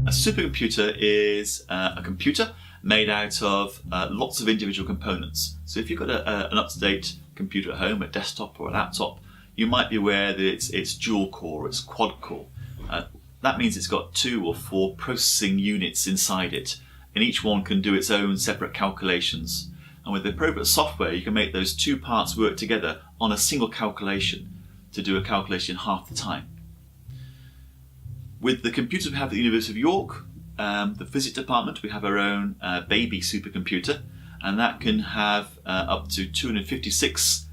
A supercomputer is a computer made out of lots of individual components. So if you've got an up-to-date computer at home, a desktop or a laptop, you might be aware that it's dual core, it's quad core. That means it's got 2 or 4 processing units inside it, and each one can do its own separate calculations. And with the appropriate software, you can make those 2 parts work together on a single calculation to do a calculation in half the time. With the computers we have at the University of York, the physics department, we have our own baby supercomputer, and that can have up to 256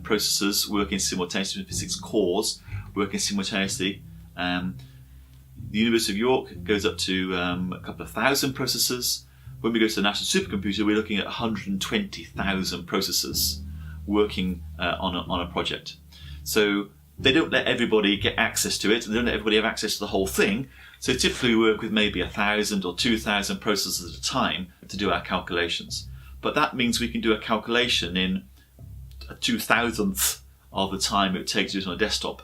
processors working simultaneously, 56 cores working simultaneously. The University of York goes up to a couple of thousand processors. When we go to the national supercomputer, we're looking at 120,000 processors working on a project. So they don't let everybody get access to it, and they don't let everybody have access to the whole thing. So typically we work with maybe 1,000 or 2,000 processors at a time to do our calculations. But that means we can do a calculation in a 2,000th of the time it would take to do it on a desktop,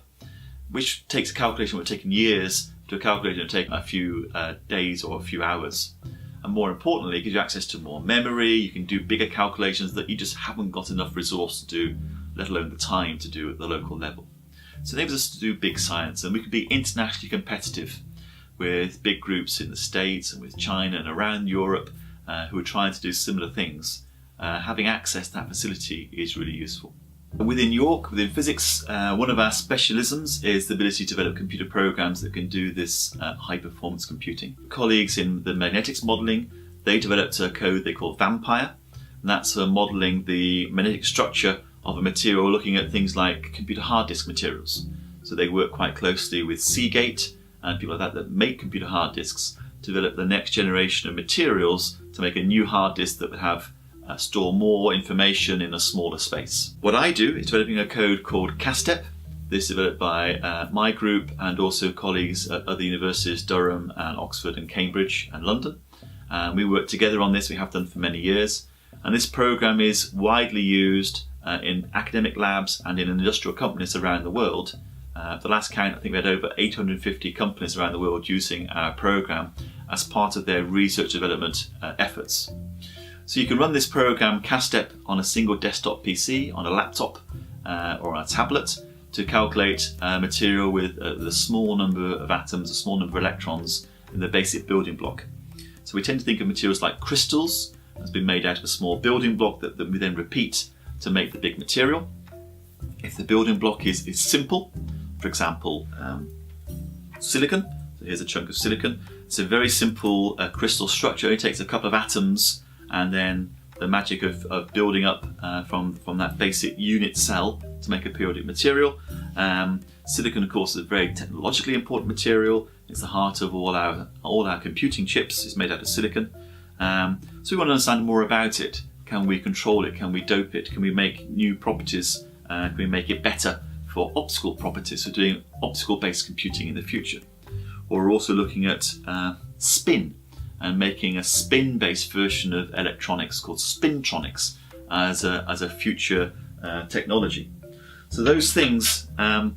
which takes a calculation that would have taken years to a calculation that would take a few days or a few hours. And more importantly, it gives you access to more memory. You can do bigger calculations that you just haven't got enough resource to do, let alone the time to do at the local level. So it enables us to do big science, and we can be internationally competitive with big groups in the States and with China and around Europe who are trying to do similar things. Having access to that facility is really useful. Within York, within physics, one of our specialisms is the ability to develop computer programs that can do this high-performance computing. Colleagues in the magnetics modelling, they developed a code they call Vampire, and that's modelling the magnetic structure of a material, looking at things like computer hard disk materials. So they work quite closely with Seagate and people like that make computer hard disks to develop the next generation of materials to make a new hard disk that would have store more information in a smaller space. What I do is developing a code called CASTEP. This is developed by my group and also colleagues at other universities, Durham and Oxford and Cambridge and London. We work together on this, we have done for many years. And this program is widely used in academic labs and in industrial companies around the world. The last count, I think we had over 850 companies around the world using our program as part of their research development efforts. So you can run this program CASTEP on a single desktop PC, on a laptop or on a tablet to calculate material with a small number of atoms, a small number of electrons in the basic building block. So we tend to think of materials like crystals as being made out of a small building block that we then repeat to make the big material. If the building block is simple, for example, silicon, so here's a chunk of silicon. It's a very simple crystal structure. It takes a couple of atoms and then the magic of building up from that basic unit cell to make a periodic material. Silicon, of course, is a very technologically important material. It's the heart of all our computing chips. It's made out of silicon. So we want to understand more about it. Can we control it? Can we dope it? Can we make new properties? Can we make it better for optical properties, for doing optical-based computing in the future? Or we're also looking at spin and making a spin-based version of electronics called spintronics as a future technology. So those things are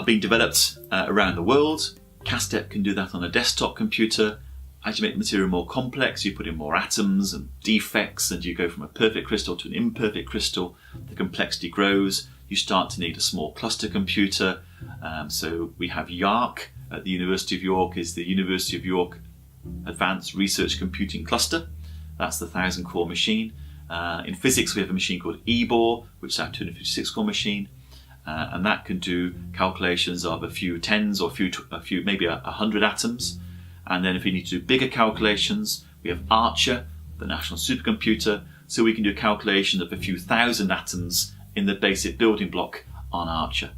being developed around the world. CASTEP can do that on a desktop computer. As you make the material more complex, you put in more atoms and defects, and you go from a perfect crystal to an imperfect crystal. The complexity grows. You start to need a small cluster computer. So we have YARC at the University of York, is the University of York Advanced Research Computing Cluster. That's the 1,000 core machine. In physics, we have a machine called EBOR, which is our 256 core machine. And that can do calculations of a few tens or a few maybe 100 atoms. And then if we need to do bigger calculations, we have Archer, the national supercomputer, so we can do calculations of a few thousand atoms in the basic building block on Archer.